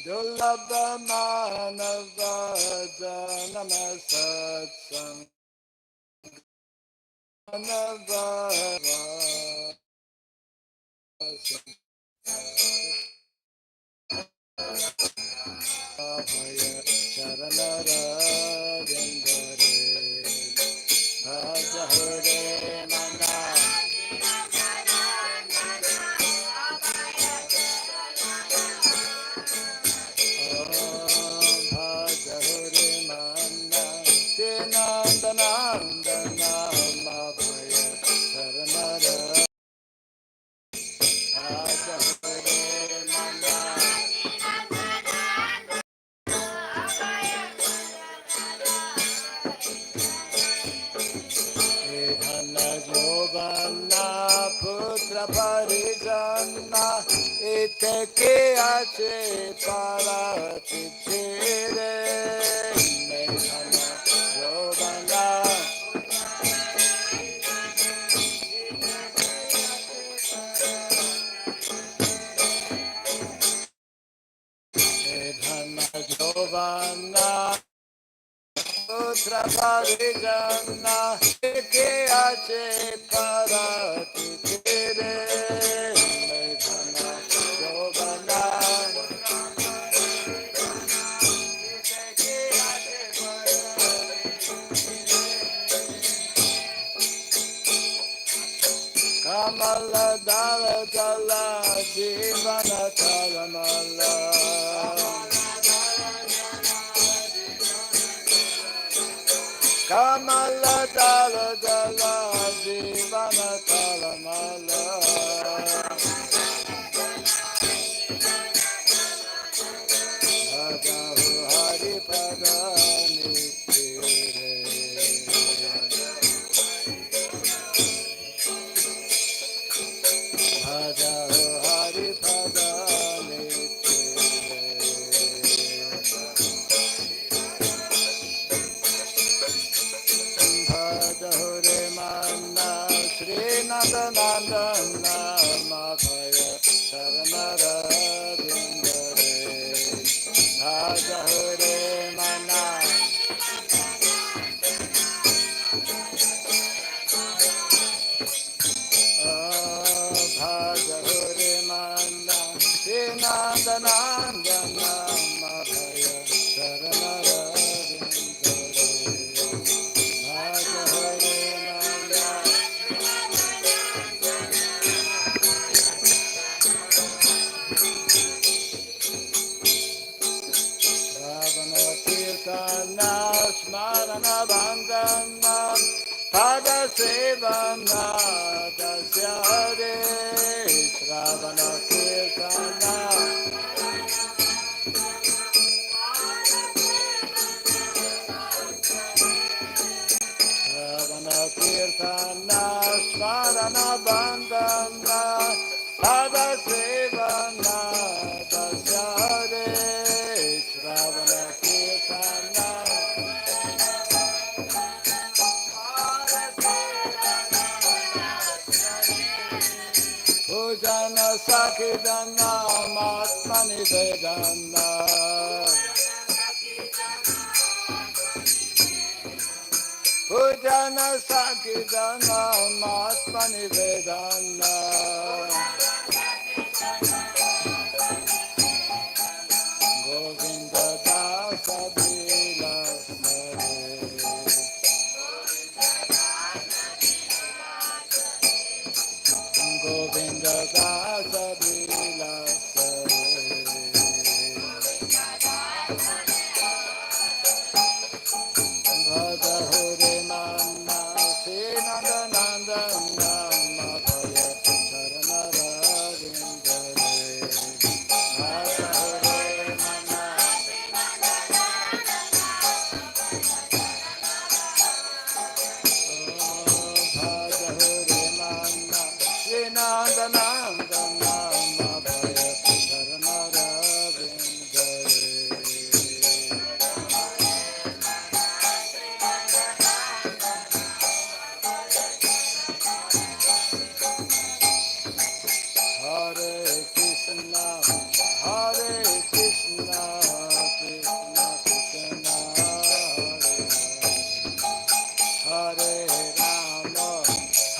Dulabhamanavajanamasatsang Abhaya Sharanarayandare Bhajahare Mana Bhajahare Mana Srinandanandana Abhaya Sharanarayandare Bhajahare Mana Jovana putra parijana iteke ache para titere Mehana Jovana Mehana Jovana putra parijana iteke ache para titere Mehana Jovana Kamala dala dala jivana kalamala Kamala dala dala jivana kalamala Bhagahu Hari Pada Nityure Bhagahu Hari Pada Bhajahore Mana Srinadhanandana Madhaya Sharanarayandare Bhajahore Mana Bhajahore Mana Srinadhanandana Madhaya Sharanarayandare Ravana Kirtana Smarana Bandana Pada Sevana Dasyare Ravana Kirtana Ravana Kirtana Smarana Bandana Pada Sevana Dasyare Ravana Kirtana Pujana Sakidana Matmani Vedana Pujana Sakidana Matmani Vedana Govinda Dasa Bila Govinda Dasa Bila Bhajahore Mana Srinadhanandana Madhaya Sharanarayandare Bhajahore Mana Bhajahore Mana Srinadhanandana Madhaya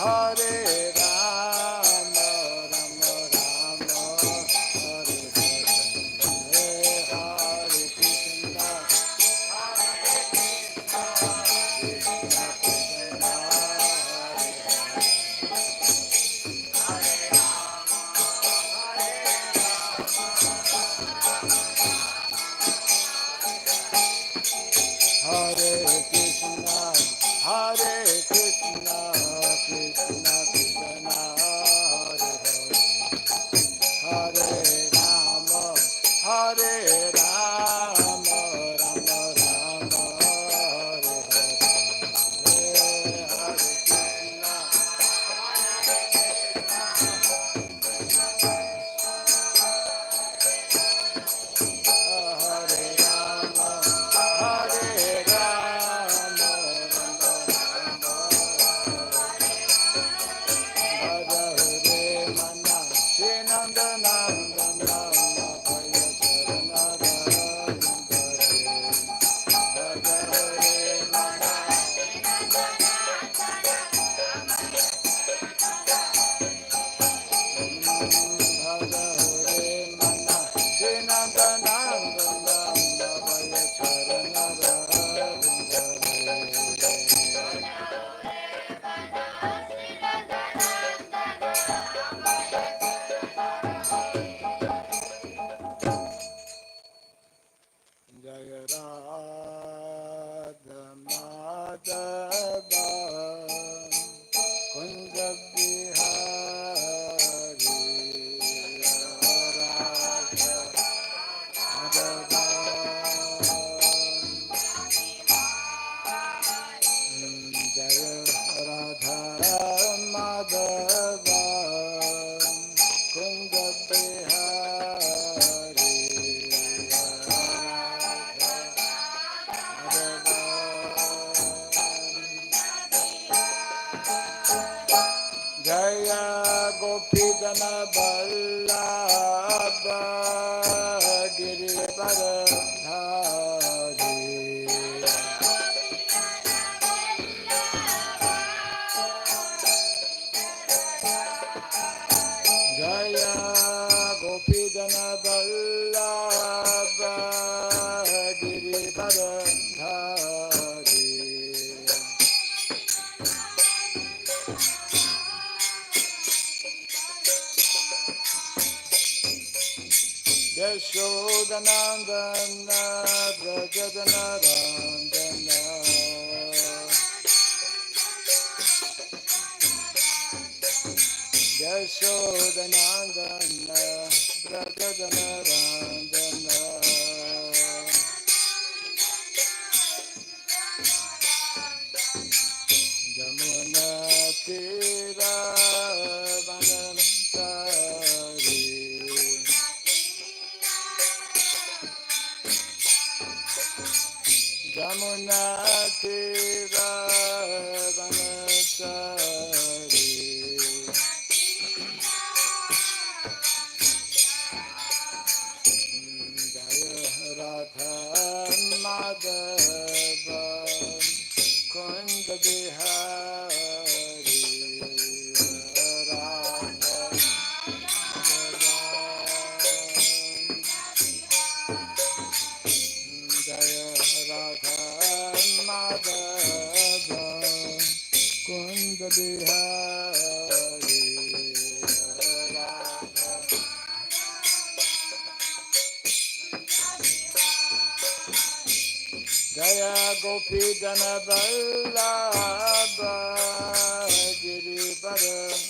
Hare Rama, Rama Rama, Hare Hare, Hare Krishna, Krishna Krishna, Hare Krishna, Hare Krishna, Krishna Krishna, Hare Hare, Hare Rama, Hare Rama, Rama Rama, Hare Hare, Hare Krishna, Hare Rama, Hare Rama, Rama Rama, Hare Mana, Srinanda Nanda Nanda Bhaya Charanara Hare Mana, Hare Mana, Srinanda Nanda Nanda Bhaya Charanara Jaya Radha Madhava Kunja Bihari Radha Madhava Jaya Radha Madhava Kunja Bihari Jaya Gopidana Vallabha Girivardhari Jaya Gopidana Vallabha Girivardhari Yashodanandana Brajadanarandana Yashodanandana Brajadanarandana Jamuna Tira Vanantari Jamuna Tira Vanantari Jaya Radha Madhava Kunda Bihari Radha Jaya Radha Madhava Kunda Bihari Radha Jaya Gopidana Vallabha Girivardhari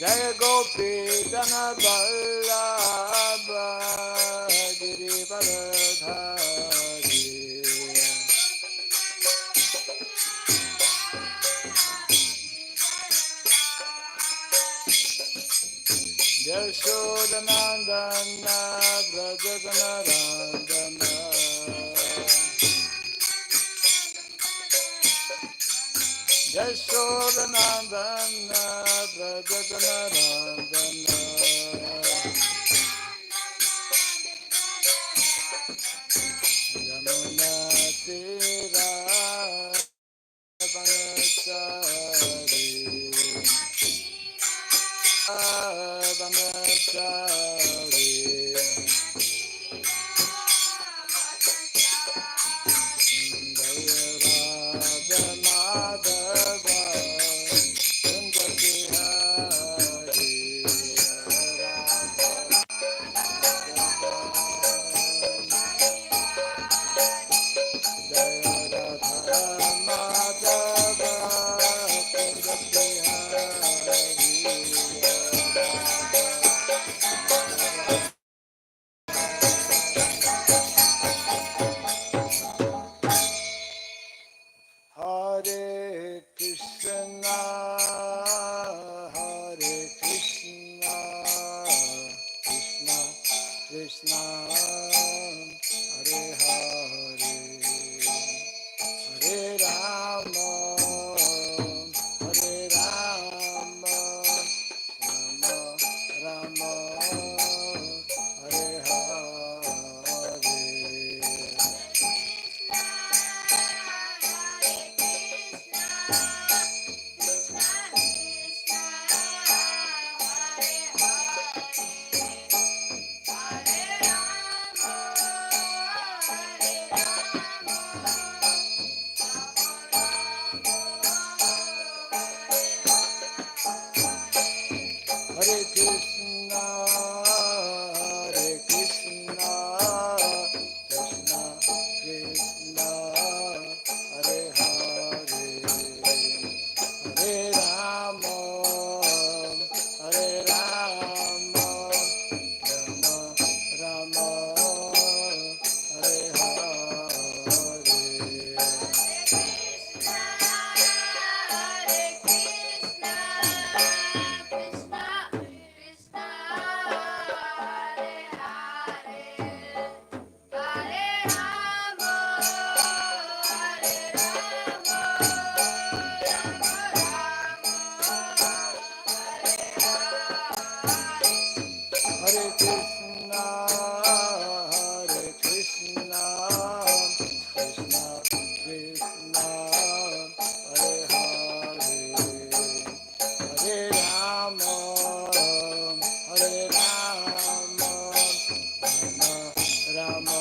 Jaya Gopidana Vallabha Girivardhari Yashodanandana Brajadanarandana Yashodanandana Brajadanarandana Krishna, Hare Hare, Hare Rama, Hare Rama, Rama Rama, Hare Hare. Hare Krishna, Hare Krishna, Krishna Krishna, Hare Hare, Hare Rama, Hare Rama, Rama Rama, Hare Hare Krishna, Hare Krishna, Krishna Krishna, Hare Hare, Hare Rama, Hare Rama, Rama Rama,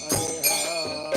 Hare Hare.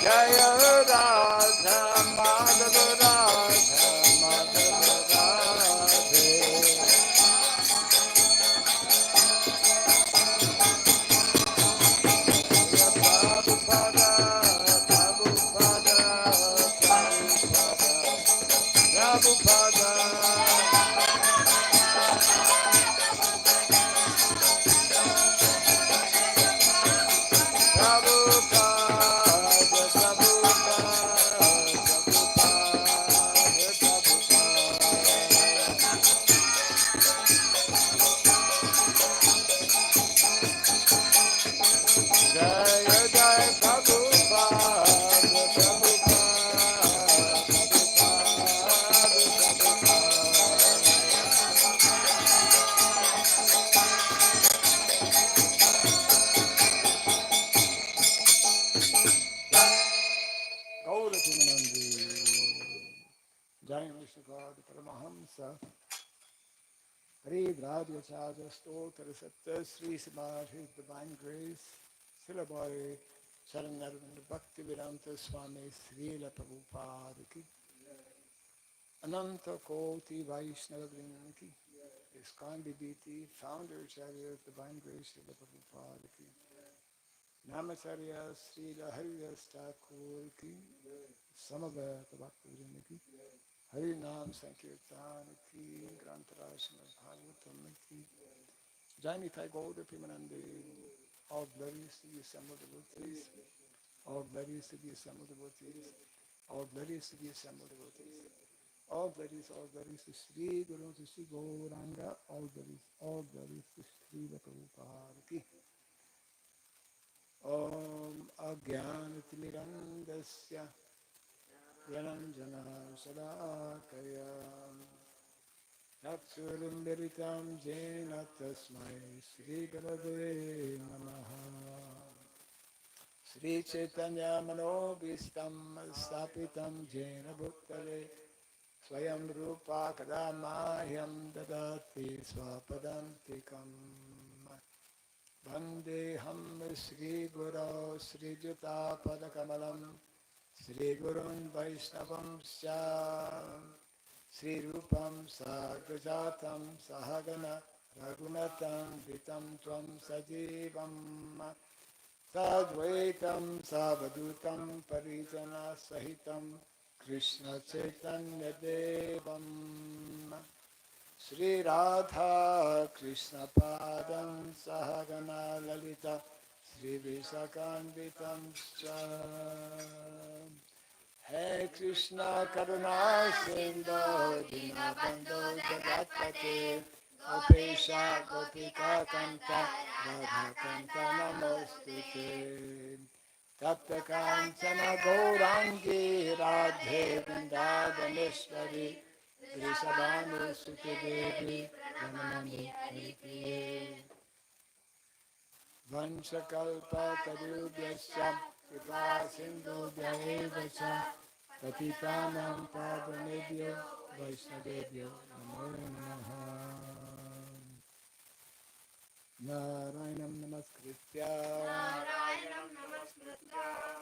Jaya Radha Madhava Radha Madhava Radhe Prabhupada Prabhupada Prabhupada Jai Vishnupada Paramahamsa Hare Radha Chaja Stotra Satya Sri Samad His Divine Grace Silabai Sharanarvind Bhakti Vedanta Swami Srila Prabhupada Ki Ananta Koti Vaishnava Vrinda Ki ISKCON BBT Founder Acharya of Divine Grace Srila Prabhupada Ki Namacharya Srila Haridas Thakur Ki Samaveta Bhakti Vrinda Ki Hari Nam Sankirtan Ki Grantara Srimad Bhagavatam Ki Jai Nitai Gaura Pimanande, all glories to the assembled devotees, all glories to the assembled devotees, all glories to the assembled devotees, all glories to Sri Guru, to Sri Gauranga, all glories to Sri Prabhupada Ki. Om Agyanatimirandasya Yananjana Sadakaya Tatsurimiritam Jena Tasmai Sri Gurave Namaha Sri Chaitanya Manobhistam Sapitam Jena Bhuttale Swayam Rupa Kadamahyam Dadati Swapadantikam Vandeham Sri Guru Sri Juta Padakamalam Sri Gurun Vaishnavam Syam Sri Rupam Sagrajatam Sahagana Raghunatam Vitam Tvam Sajivam Sadvaitam Savadutam Parijana Sahitam Krishna Chaitanya Devam Sri Radha Krishna Padam Sahagana Lalita Sri Visakanvitam Cham Hare Krishna Karuna Sindhu Dinabandhu Jagatpate Gopesha Gopika Kanta Radha Kanta Namostute Tapta Kanchana Gaurangi Radhe Vrindavaneshwari Vrishabhanu Suti Devi Pranamami Haripriye Vanchakalpa Tarubhyasya Kripa Sindhu Bhyaeva Patitanam Pavanebhyo Vaishnavebhyo Namo Namaha Narayanam Namaskritya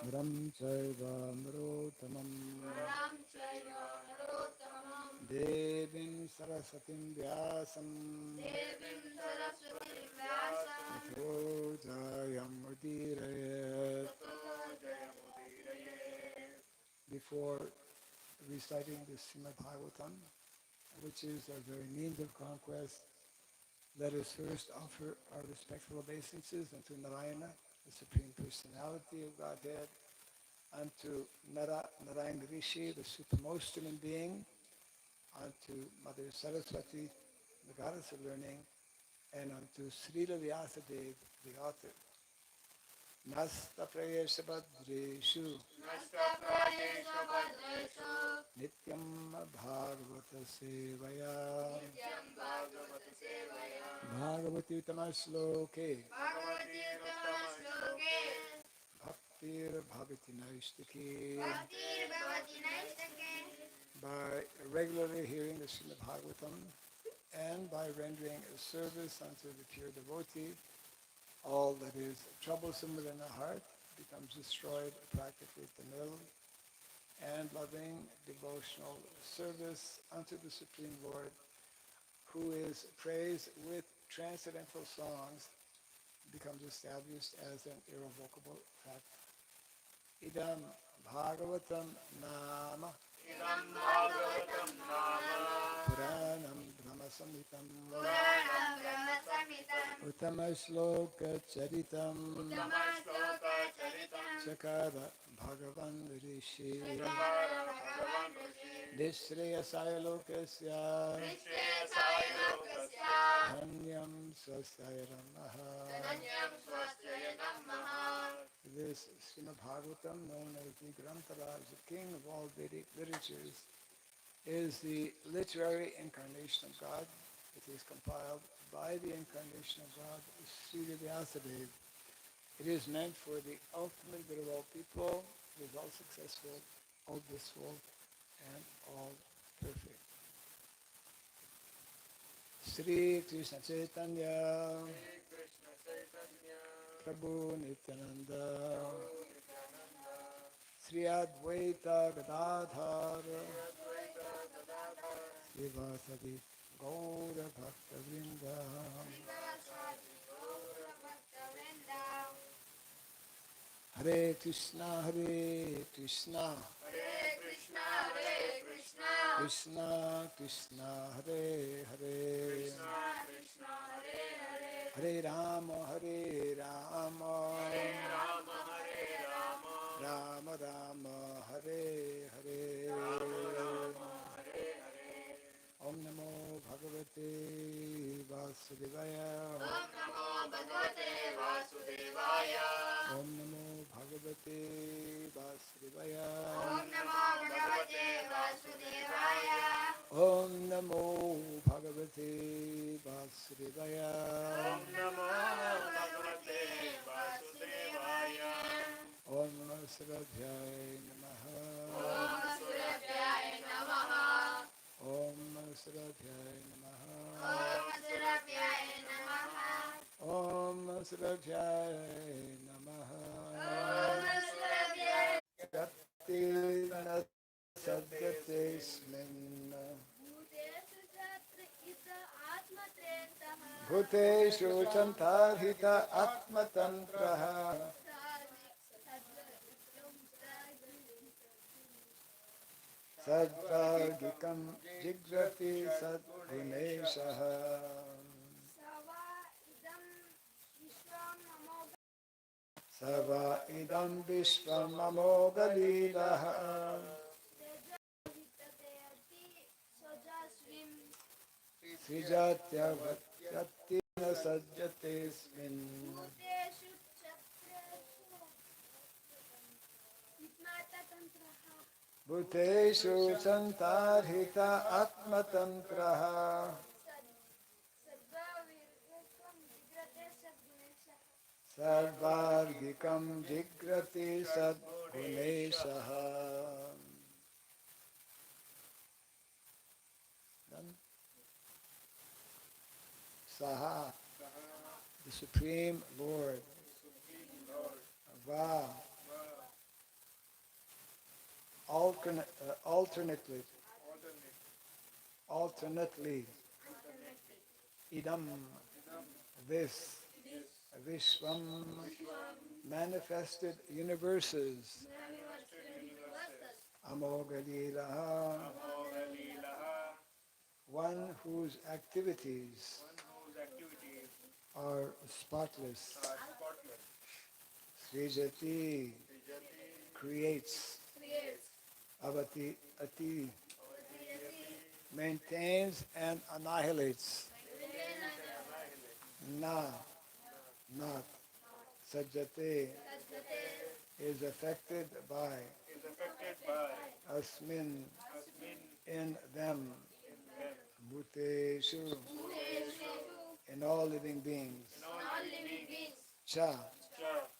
Naram Chaiva Narotamam Devim Sarasatim Vyasam Tato Jayam Udirayat. Before reciting the Srimad Bhagavatam, which is our very means of conquest, let us first offer our respectful obeisances unto Narayana, the Supreme Personality of Godhead, unto Narayana Rishi, the supremmost human being, unto Mother Saraswati, the goddess of learning, and unto Srila Vyasadeva, the author. Nasta Prayesha Bhadreshu Nityam Bhagavata Sevaya Bhagavati Tamashloke Bhaktir Bhavati Naistaki. By regularly hearing the Srimad Bhagavatam and by rendering a service unto the pure devotee, all that is troublesome within the heart becomes destroyed practically to nil, and loving devotional service unto the Supreme Lord, who is praised with transcendental songs, becomes established as an irrevocable fact. Idam Bhagavatam Nama Idam Bhagavatam Nama Puranam Brahma Samhitam Puranam Brahma Samhitam Uttama Shloka Charitam Uttama Shloka Charitam Sakara Bhagavan Rishi Sakara Bhagavan Rishi Dishreyasaya Lokasya Nishreyasaya Lokasya Dhanyam Swasthaya Namaha. Dhananyam Swasthaya Namaha. This Srimad Bhagavatam, known as the Grantaraj, the king of all Vedic literatures, is the literary incarnation of God. It is compiled by the incarnation of God, Srila Vyasadeva. It is meant for the ultimate good of all people, who is all successful, all blissful, and all perfect. Sri Krishna Chaitanya, Krishna Chaitanya Prabhu Nityananda, Nityananda Sri Advaita Gadadhar, Advaita Gadadhar Srivasadi Gaura Bhakta Vrinda. Srivasadi Gaura Bhakta Vrinda. Hare Krishna, Hare Krishna, Hare Krishna, Hare Krishna, Krishna Krishna, Hare Hare, Krishna Krishna, Hare Hare, Hare Rama, Hare Rama, Hare Rama, Hare Rama, Rama Rama, Hare Hare. Rama, Hare Hare. Om Namo Bhagavate Vasudevaya. Om Namo Bhagavate Vasudevaya. Om Namo Bhagavate Vasudevaya. Om Namo Bhagavate Vasudevaya. Om Namo Bhagavate Vasudevaya. Om Namo Bhagavate Vasudevaya. Om Namo Saradhyaya Namaha. Om Surabhyaya Namaha. Om Namo Saradhyaya Namaha. Om Surabhyaya Namaha. Om Namo Saradhyaya Namaha. Om Surabhyaya. Gatilana Sadyate Smin. Bhuteshu Chantarhita Atmatantraha. Sadvargikam Jigrati Sadguneshaha. Sava idam Vishvam Amoghalilaha. Srijatya Vatyatina Sajjate Smin. Bhuteshu Santarhita Atmatantraha. Sarvargikam Jigrati Sadguneshaha. Done? Saha, the Supreme Lord. Va, alternately. Idam, this. Vishwam, manifested universes. Amoghalilaha, one whose activities are spotless. Srijati, creates. Avati, ati, maintains and annihilates. Na, not. Sajjate, is affected by. Asmin, in them. Bhuteshu, in all living beings. Cha,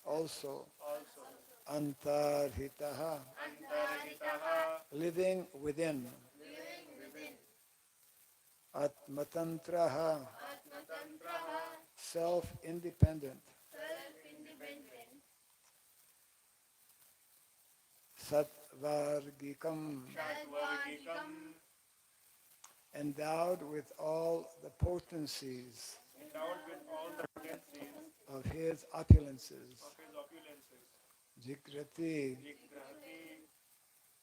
also. Antarhitaha, living within. Atmatantraha, self-independent. Satvargikam, Shadvargikam, endowed with all the potencies endowed with all the potencies of his opulences. of his opulences. Jigrati,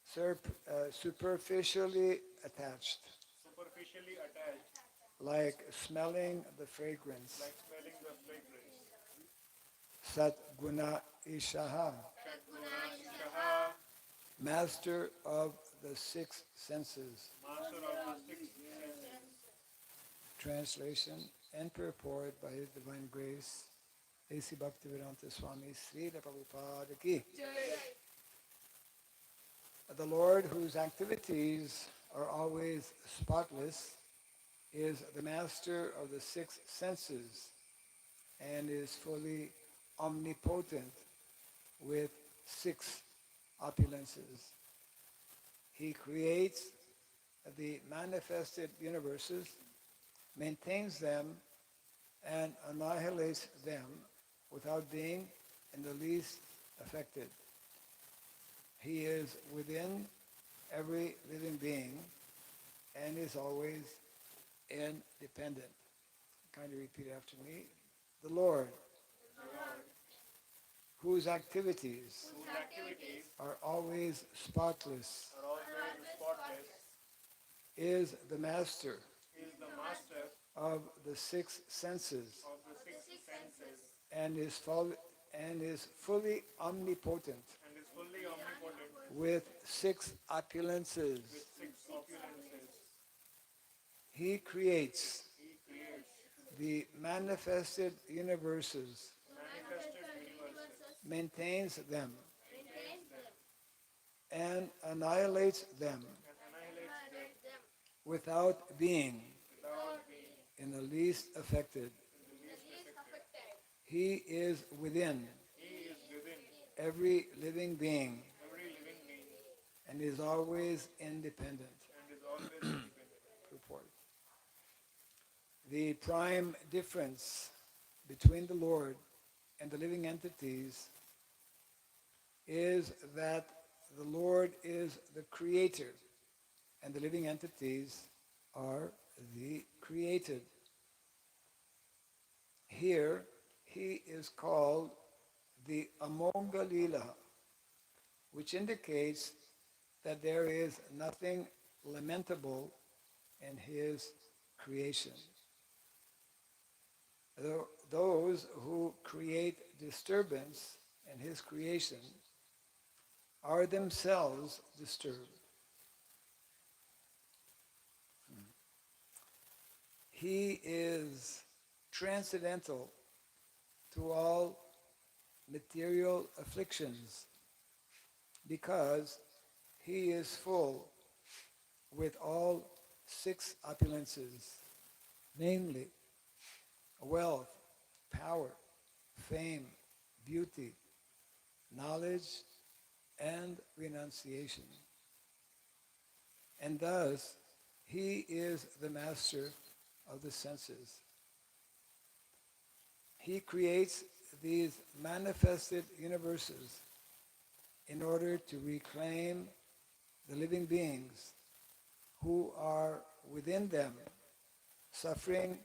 Jigrati, superficially attached, superficially attached, like smelling the fragrance. like smelling the fragrance. Satguna Ishaha, Shadguna Ishaha, master of the six senses. master of the six senses. Translation and purport by His Divine Grace, A.C. Bhaktivedanta Swami Srila Prabhupada Ki. The Lord, whose activities are always spotless, is the master of the six senses and is fully omnipotent with six opulences. He creates the manifested universes, maintains them, and annihilates them without being in the least affected. He is within every living being and is always independent. Kindly repeat after me. The Lord, whose activities Whose activities are always spotless, are always spotless, is the master is the master of the six senses of the six senses and is fully omnipotent and is fully omnipotent with six opulences. with six opulences. He creates He creates the manifested universes, manifested universes, maintains them, maintains them, and annihilates them and annihilates them without being without being in the least affected. in the least affected. He is within He is within every living being every living being and is always independent. and is always independent. Purport. The prime difference between the Lord and the living entities is that the Lord is the creator and the living entities are the created. Here, he is called the Amonga Lila, which indicates that there is nothing lamentable in his creation. Those who create disturbance in his creation are themselves disturbed. He is transcendental to all material afflictions because he is full with all six opulences, namely wealth, power, fame, beauty, knowledge, and renunciation. And thus, he is the master of the senses. He creates these manifested universes in order to reclaim the living beings who are within them, suffering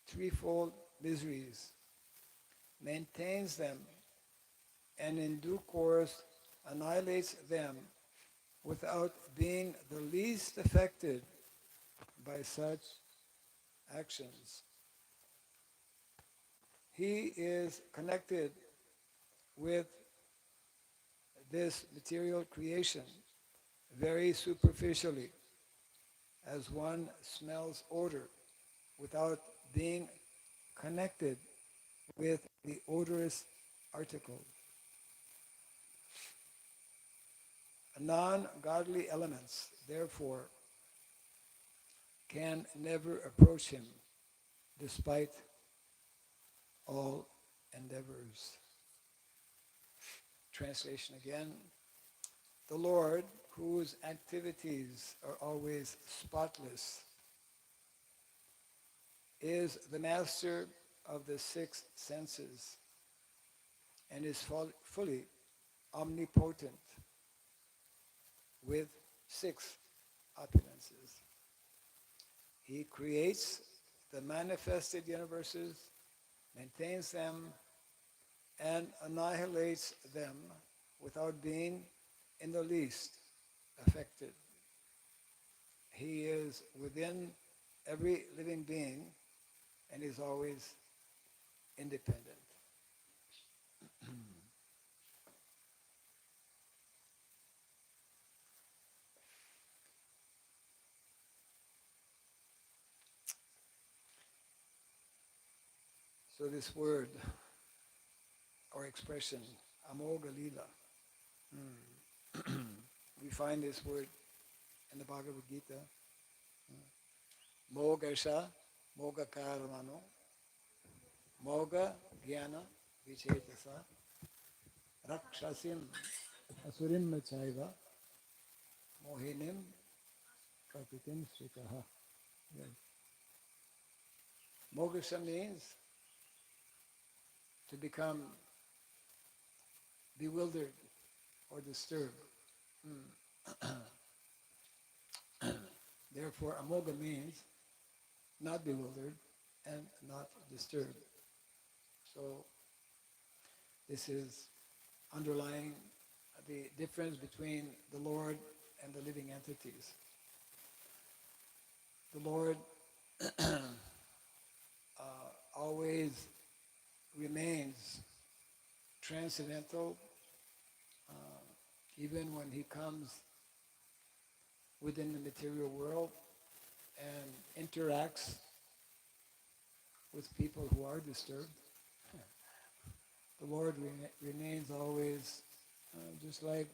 threefold miseries, maintains them, and in due course annihilates them without being the least affected by such actions. He is connected with this material creation very superficially, as one smells odor without being connected with the odorous article. Non-godly elements, therefore, can never approach him despite all endeavors. Translation again. The Lord, whose activities are always spotless, is the master of the six senses and is fully omnipotent with 6 opulences. He creates the manifested universes, maintains them, and annihilates them without being in the least affected. He is within every living being and is always independent. So this word or expression, Amogha Lila, we find this word in the Bhagavad Gita. Mogasha, Moga Karamano, Moga Jnana Vichetasa, Rakshasim Asurim Machaiva, Mohinim Prakritim Srikaha. Yes. Mogasha means to become bewildered or disturbed. Therefore, Amoga means not bewildered and not disturbed. So, this is underlying the difference between the Lord and the living entities. The Lord always remains transcendental, even when he comes within the material world and interacts with people who are disturbed. The Lord remains always, just like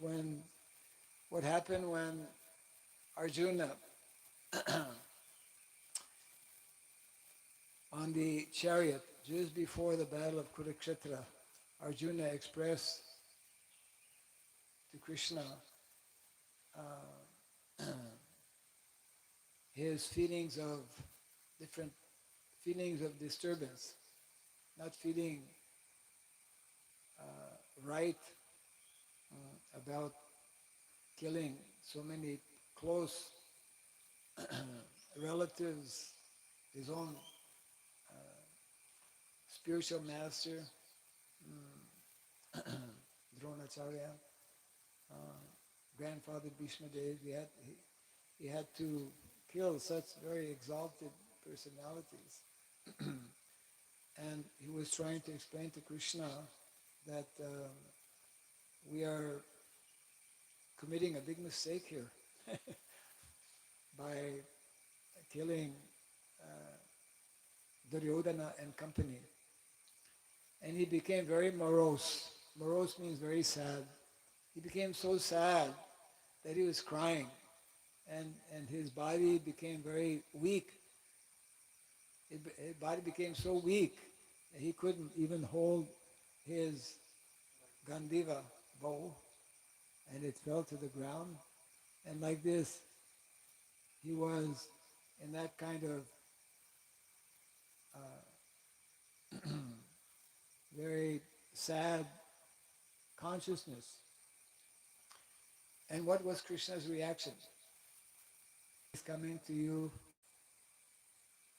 what happened when Arjuna on the chariot, just before the battle of Kurukshetra, Arjuna expressed to Krishna his feelings of different feelings of disturbance, not feeling right about killing so many close relatives, his own spiritual master, Dronacharya, grandfather Bhishma Dev. He had to kill such very exalted personalities. And he was trying to explain to Krishna that we are committing a big mistake here by killing Duryodhana and company. And he became very morose. Morose means very sad. He became so sad that he was crying, and his body became very weak. His body became so weak that he couldn't even hold his Gandiva bow, and it fell to the ground. And like this, he was in that kind of very sad consciousness. And what was Krishna's reaction? He's coming to you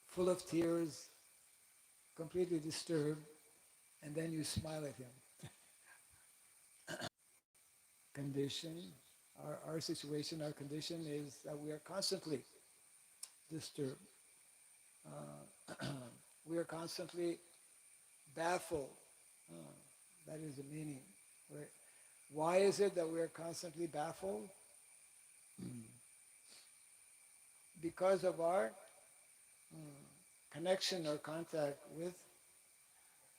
full of tears, completely disturbed, and then you smile at him. Condition, our situation, our condition is that we are constantly disturbed. We are constantly baffled. That is the meaning. Why is it that we are constantly baffled? Because of our connection or contact with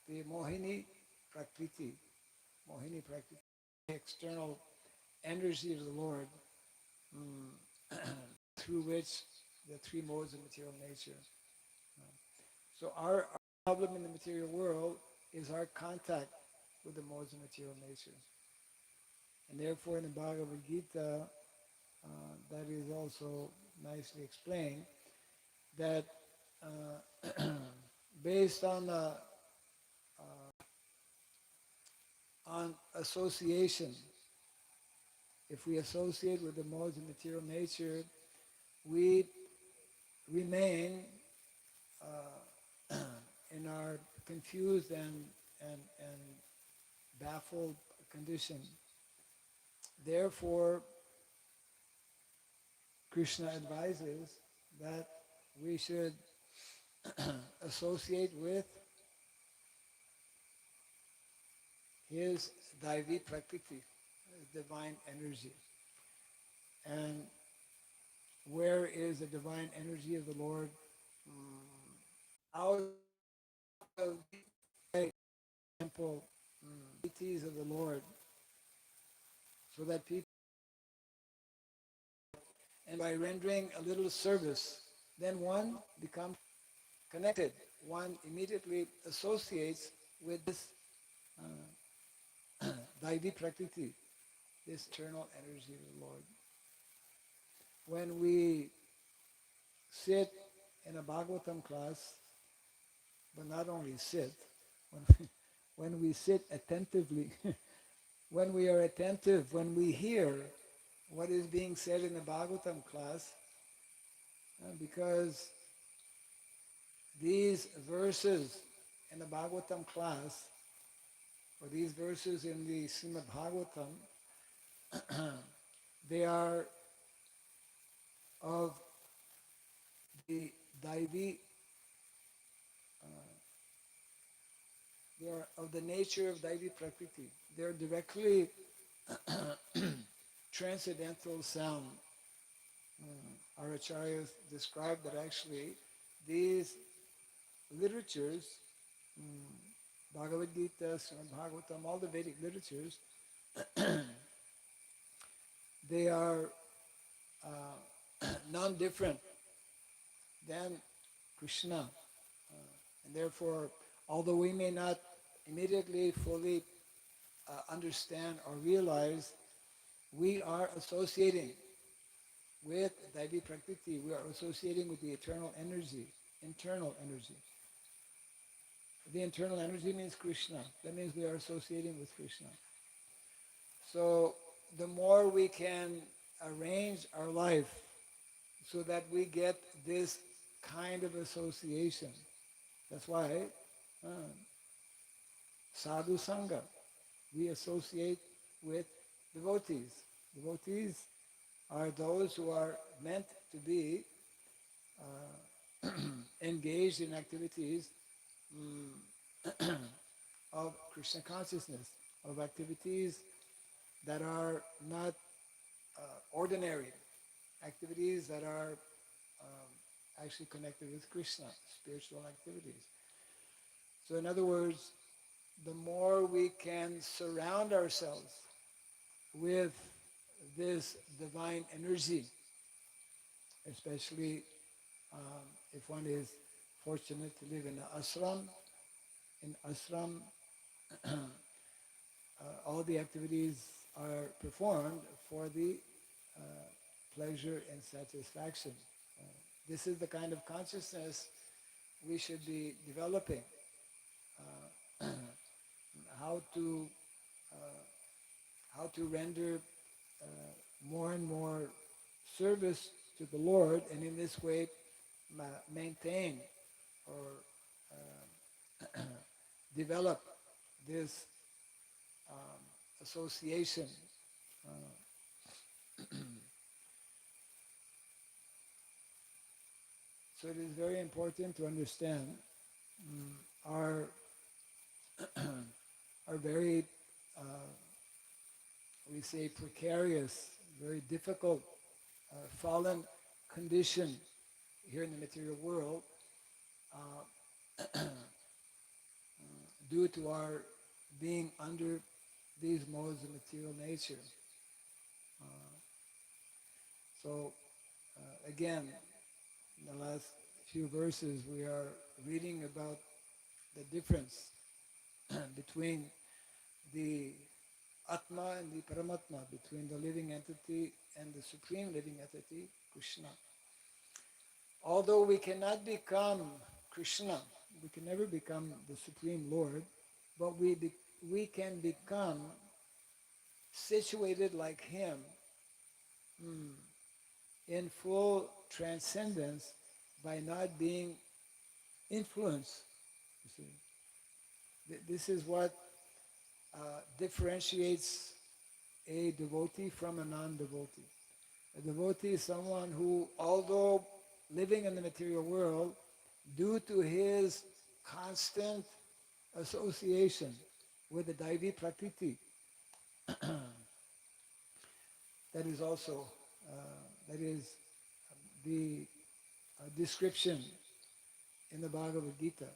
the Mohini Prakriti, external energy of the Lord, through which the 3 modes of material nature. So our problem in the material world is our contact with the modes of material nature. And therefore in the Bhagavad Gita, that is also nicely explained, that based on association, if we associate with the modes of material nature, we remain in our confused and baffled condition. Therefore, Krishna advises that we should associate with his Daivi Prakriti, divine energy. And where is the divine energy of the Lord? Out of the temple deities of the Lord, so that people, and by rendering a little service, then one becomes connected. One immediately associates with this Daivi Prakriti, this eternal energy of the Lord. When we sit in a Bhagavatam class, but not only sit, when we sit attentively, when we are attentive, when we hear what is being said in the Bhagavatam class, because these verses in the Bhagavatam class, or these verses in the Srimad Bhagavatam, they are of the Daivi, they are of the nature of Daivi Prakriti. They are directly transcendental sound. Our acharyas described that actually these literatures, Bhagavad Gita, Srimad Bhagavatam, all the Vedic literatures, they are non-different than Krishna. And therefore, although we may not immediately fully understand or realize, we are associating with Daivi Prakriti, we are associating with the eternal energy, internal energy. The internal energy means Krishna. That means we are associating with Krishna. So the more we can arrange our life so that we get this kind of association, that's why sadhu sangha, we associate with devotees. Devotees are those who are meant to be engaged in activities of Krishna consciousness, of activities that are not ordinary, activities that are actually connected with Krishna, spiritual activities. So in other words, the more we can surround ourselves with this divine energy, especially if one is fortunate to live in an ashram. In ashram, all the activities are performed for the pleasure and satisfaction. This is the kind of consciousness we should be developing. How to render more and more service to the Lord, and in this way maintain or develop this association. So it is very important to understand our very, we say, precarious, very difficult, fallen condition here in the material world due to our being under these modes of material nature. So again, in the last few verses we are reading about the difference between the Atma and the Paramatma, between the living entity and the supreme living entity, Krishna. Although we cannot become Krishna, we can never become the Supreme Lord, but we can become situated like Him in full transcendence by not being influenced. You see, this is what differentiates a devotee from a non-devotee. A devotee is someone who, although living in the material world, due to his constant association with the Daivi Prakriti, that is also, that is the description in the Bhagavad Gita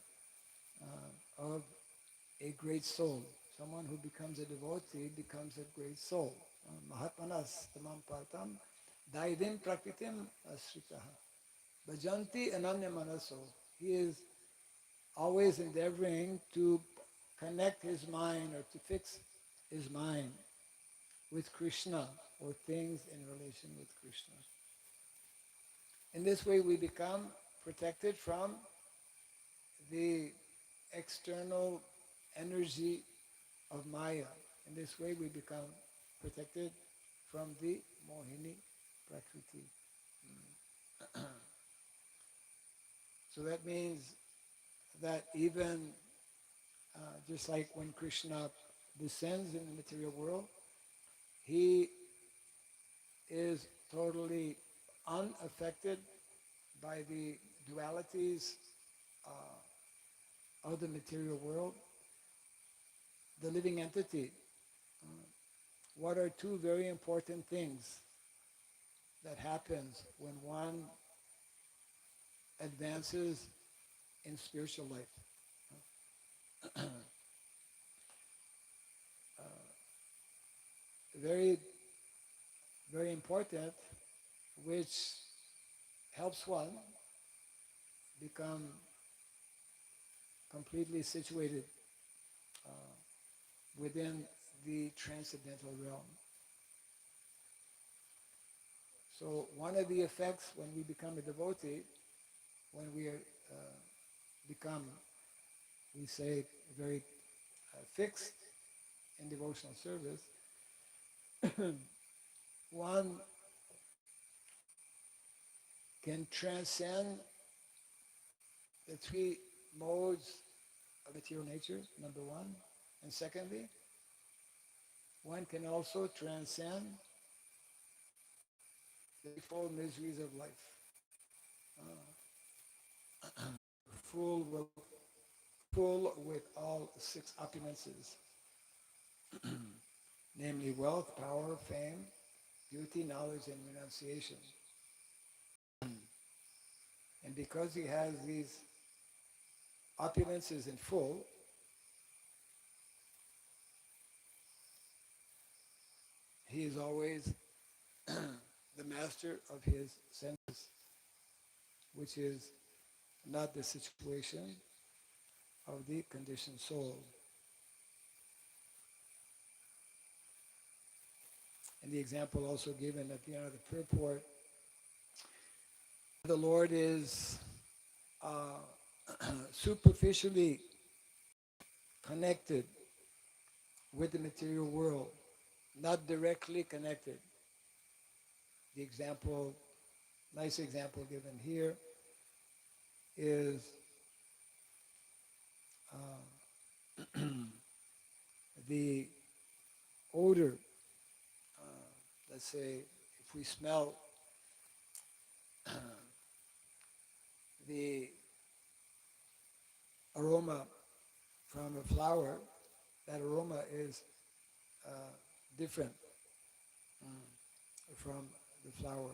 of a great soul. Someone who becomes a devotee becomes a great soul. Mahatmanas tamam partam daivim prakritim asritaha. Bhajanti ananya manaso. He is always endeavoring to connect his mind or to fix his mind with Krishna or things in relation with Krishna. In this way we become protected from the external energy of Maya. In this way we become protected from the Mohini Prakriti. So that means that even just like when Krishna descends in the material world, he is totally unaffected by the dualities of the material world. The living entity, what are two very important things that happens when one advances in spiritual life? Very, very important, which helps one become completely situated within the transcendental realm. So one of the effects when we become a devotee, when we become, we say, very fixed in devotional service, one can transcend the three modes of material nature, number one. And secondly, one can also transcend the four miseries of life. Full with all six opulences, namely wealth, power, fame, beauty, knowledge, and renunciation. And because he has these opulences in full, he is always the master of his senses, which is not the situation of the conditioned soul. And the example also given at the end of the purport, the Lord is superficially connected with the material world, not directly connected. The example, nice example given here is the odor. Let's say if we smell the aroma from a flower, that aroma is different from the flower.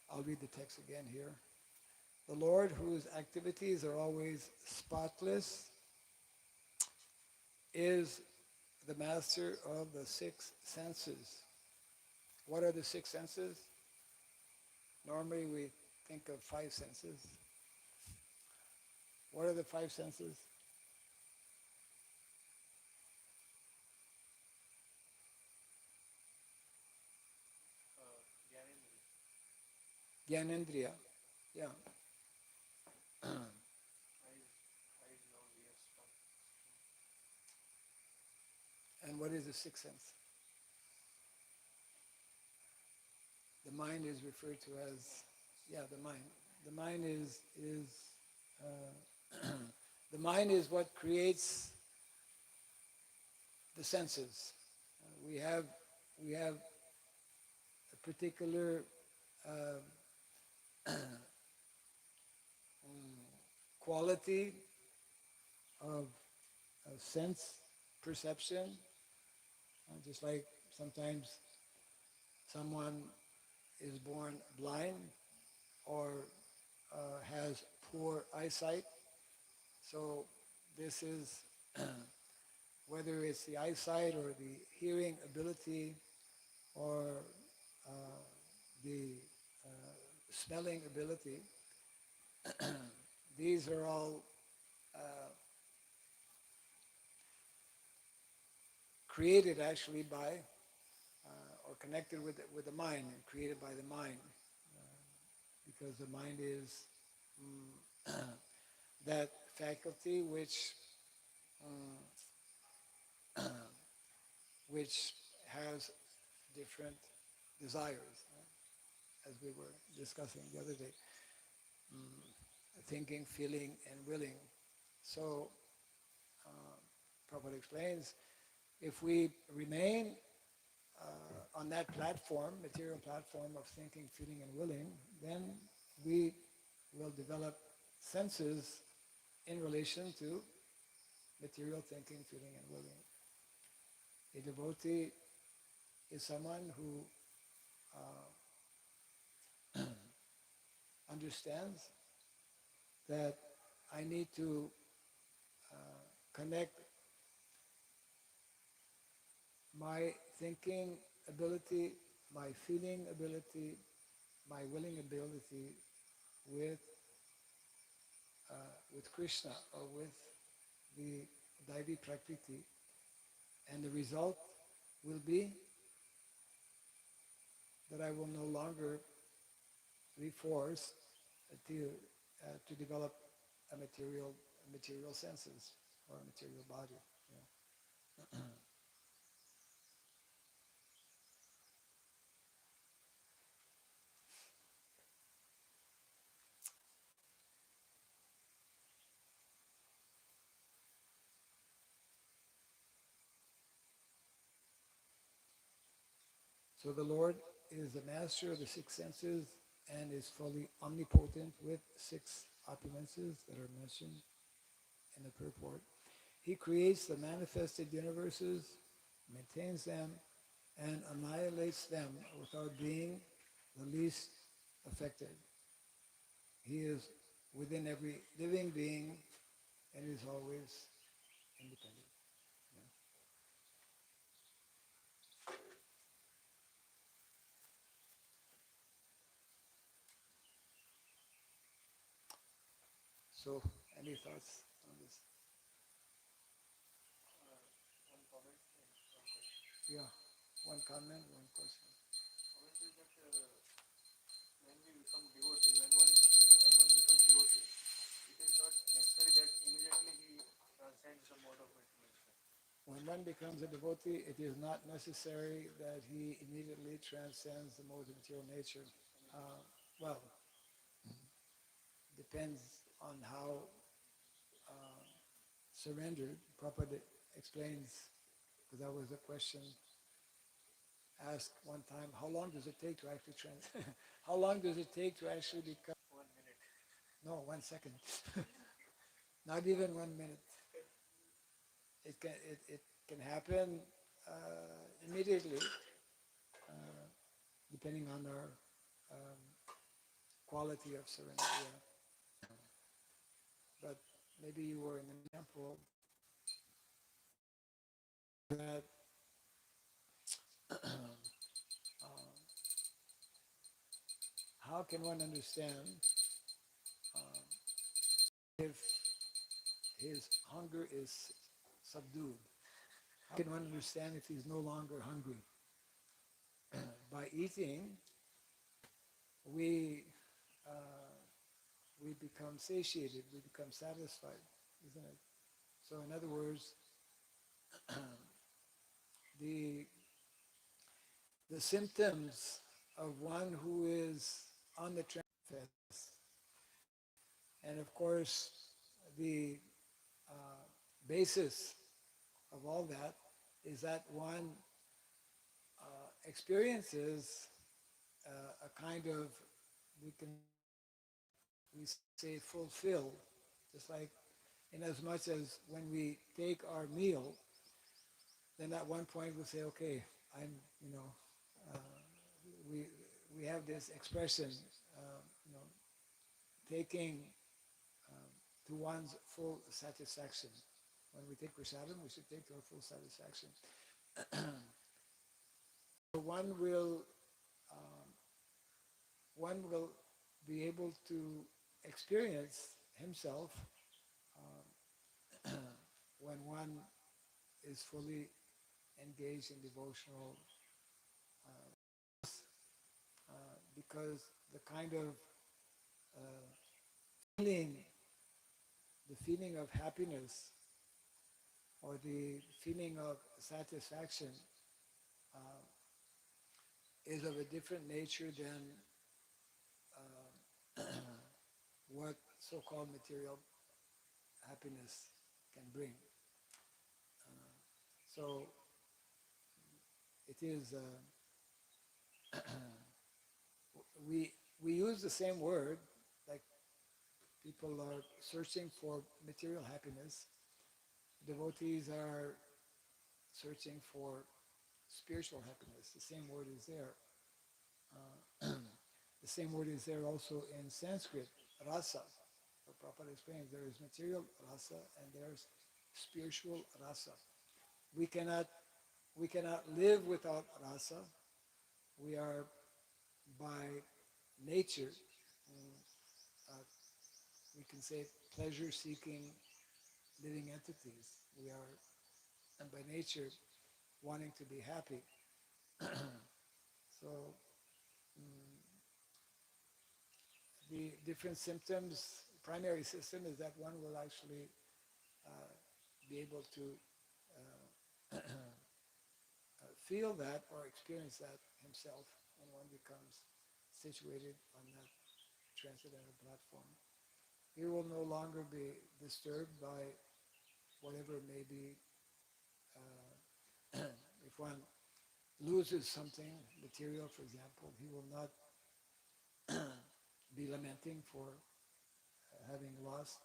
I'll read the text again here. The Lord, whose activities are always spotless, is the master of the six senses. What are the six senses? Normally we think of five senses. What are the five senses? Gyanendriya. Yeah. what is the sixth sense? The mind is referred to as, the mind. The mind the mind is what creates the senses. We have a particular quality of sense perception, just like sometimes someone is born blind or has poor eyesight. So this is whether it's the eyesight or the hearing ability or the smelling ability, these are all created actually by or connected with the mind and created by the mind, because the mind is that faculty which has different desires, as we were discussing the other day, thinking, feeling, and willing. So, Prabhupada explains, if we remain on that platform, material platform of thinking, feeling, and willing, then we will develop senses in relation to material thinking, feeling, and willing. A devotee is someone who understands that I need to connect my thinking ability, my feeling ability, my willing ability with Krishna or with the Daivi Prakriti, and the result will be that I will no longer be forced to develop a material senses or a material body. Yeah. So the Lord is the master of the six senses and is fully omnipotent with six opulences that are mentioned in the purport. He creates the manifested universes, maintains them, and annihilates them without being the least affected. He is within every living being and is always independent. Yeah. So, any thoughts on this? One comment and one question. Yeah, one comment, one question. Comment is that when we become devotee, when one becomes devotee, it is not necessary that immediately he transcends the mode of materialization. When one becomes a devotee, it is not necessary that he immediately transcends the modes of material nature. Well, depends on how surrendered. Prabhupada explains, because that was a question asked one time, how long does it take to actually how long does it take to actually become? 1 minute. No, 1 second. Not even 1 minute. It can happen immediately, depending on our quality of surrender. Yeah. But maybe you were in an example that how can one understand if his hunger is subdued? How can one understand if he's no longer hungry? By eating, we become satiated, we become satisfied, isn't it? So in other words, the symptoms of one who is on the transfest. And of course, the basis of all that is that one experiences a kind of, we say, fulfilled, just like in as much as when we take our meal, then at one point we say, okay, I'm, uh, we, we have this expression, you know, taking to one's full satisfaction. When we take prasadam, we should take to our full satisfaction. One um, will be able to experience himself when one is fully engaged in devotional, because the kind of uh, feeling, the feeling of happiness or the feeling of satisfaction uh, is of a different nature than what so-called material happiness can bring. So it is, we use the same word, like people are searching for material happiness. Devotees are searching for spiritual happiness. The same word is there. The same word is there also in Sanskrit, rasa. So Prabhupada explains there is material rasa and there's spiritual rasa. We cannot live without rasa. We are by nature, uh, we can say, pleasure-seeking living entities. We are, and by nature, wanting to be happy. So the different symptoms, primary system is that one will actually be able to feel that or experience that himself when one becomes situated on that transcendental platform. He will no longer be disturbed by whatever may be. If one loses something material, for example, he will not be lamenting for having lost.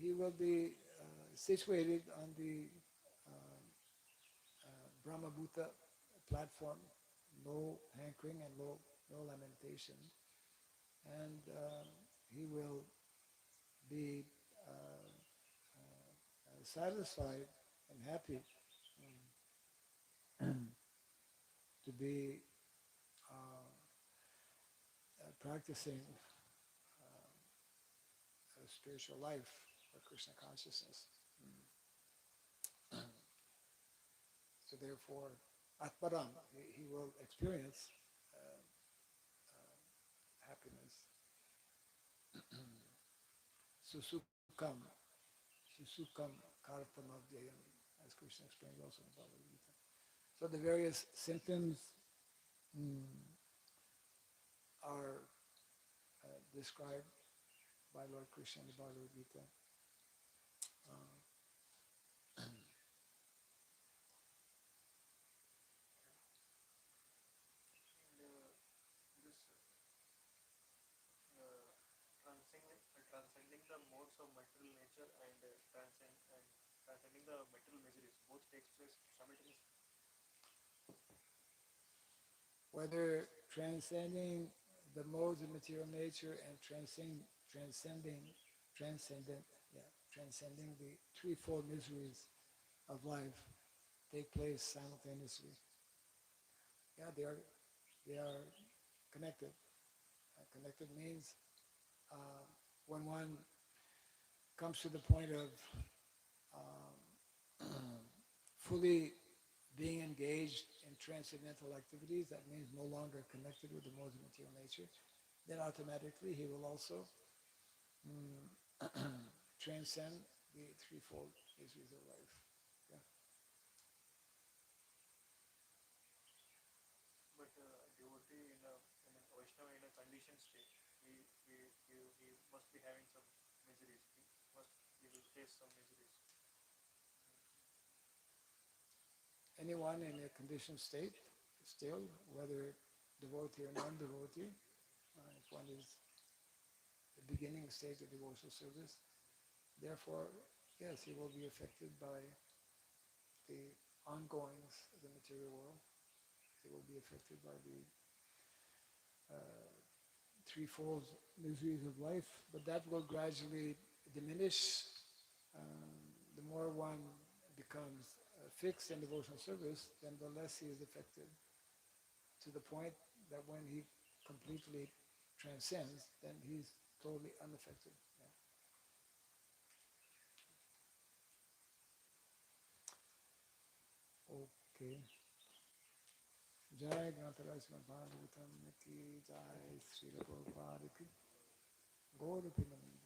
He will be situated on the Brahmabhuta platform, no hankering and no lamentation, and he will be satisfied and happy to be practicing a spiritual life or Krishna consciousness. So therefore, Atmaram, he will experience happiness. Susukam, Susukam Kartam Avjayam, as Krishna explains also in Bhagavad Gita. So the various symptoms are described by Lord Krishna in the Bhagavad Gita. Transcending the modes of material nature and transcending the material miseries both takes place simultaneously. Whether transcending the modes of material nature and transcending the threefold miseries of life take place simultaneously. Yeah, they are connected. Connected means when one comes to the point of fully being engaged in transcendental activities, that means no longer connected with the modes of material nature, then automatically he will also transcend the threefold miseries of life. Yeah. must be having some miseries. He will face some miseries. Anyone in a conditioned state, still, whether devotee or non-devotee, if one is the beginning stage of devotional service, therefore, yes, he will be affected by the ongoings of the material world. He will be affected by the threefold miseries of life, but that will gradually diminish. The more one becomes fixed in devotional service, then the less he is affected, to the point that when he completely transcends, then he's totally unaffected. Yeah. Okay. Jai Ganataraj Bhagavatam ki Jai Srila Prabhupada ki Gaura Premanand.